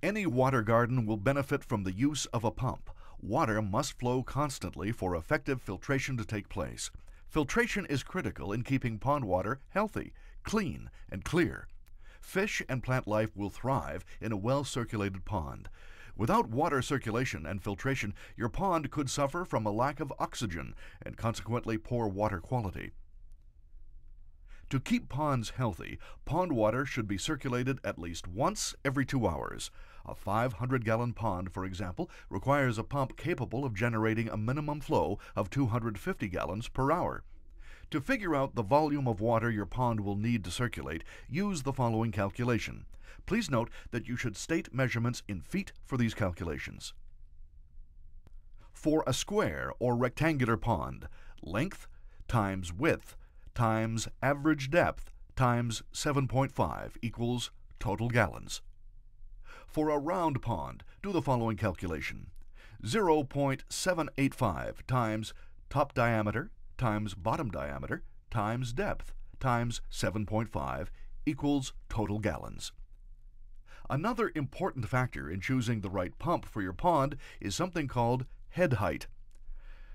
Any water garden will benefit from the use of a pump. Water must flow constantly for effective filtration to take place. Filtration is critical in keeping pond water healthy, clean, and clear. Fish and plant life will thrive in a well-circulated pond. Without water circulation and filtration, your pond could suffer from a lack of oxygen and consequently poor water quality. To keep ponds healthy, pond water should be circulated at least once every 2 hours. A 500-gallon pond, for example, requires a pump capable of generating a minimum flow of 250 gallons per hour. To figure out the volume of water your pond will need to circulate, use the following calculation. Please note that you should state measurements in feet for these calculations. For a square or rectangular pond, length times width times average depth times 7.5 equals total gallons. For a round pond, do the following calculation. 0.785 times top diameter times bottom diameter times depth times 7.5 equals total gallons. Another important factor in choosing the right pump for your pond is something called head height.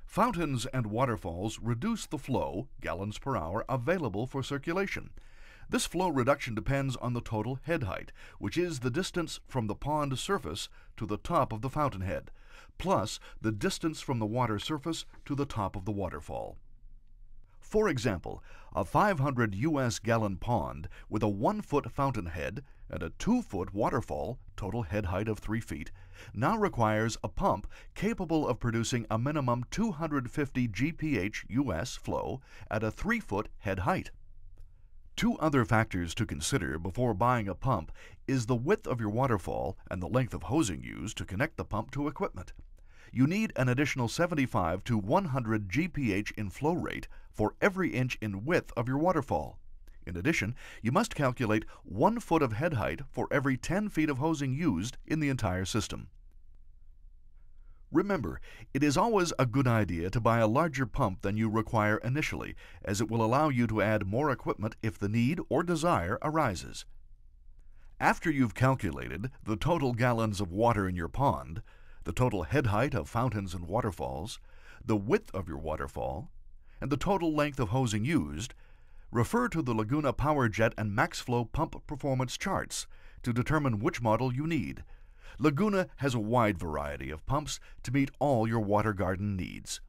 Fountains and waterfalls reduce the flow, gallons per hour, available for circulation. This flow reduction depends on the total head height, which is the distance from the pond surface to the top of the fountainhead, plus the distance from the water surface to the top of the waterfall. For example, a 500 U.S. gallon pond with a 1-foot fountainhead and a 2-foot waterfall, total head height of 3 feet, now requires a pump capable of producing a minimum 250 GPH U.S. flow at a 3-foot head height. Two other factors to consider before buying a pump is the width of your waterfall and the length of hosing used to connect the pump to equipment. You need an additional 75 to 100 GPH in flow rate for every inch in width of your waterfall. In addition, you must calculate 1 foot of head height for every 10 feet of hosing used in the entire system. Remember, it is always a good idea to buy a larger pump than you require initially, as it will allow you to add more equipment if the need or desire arises. After you've calculated the total gallons of water in your pond, the total head height of fountains and waterfalls, the width of your waterfall, and the total length of hosing used, refer to the Laguna PowerJet and MaxFlow pump performance charts to determine which model you need. Laguna has a wide variety of pumps to meet all your water garden needs.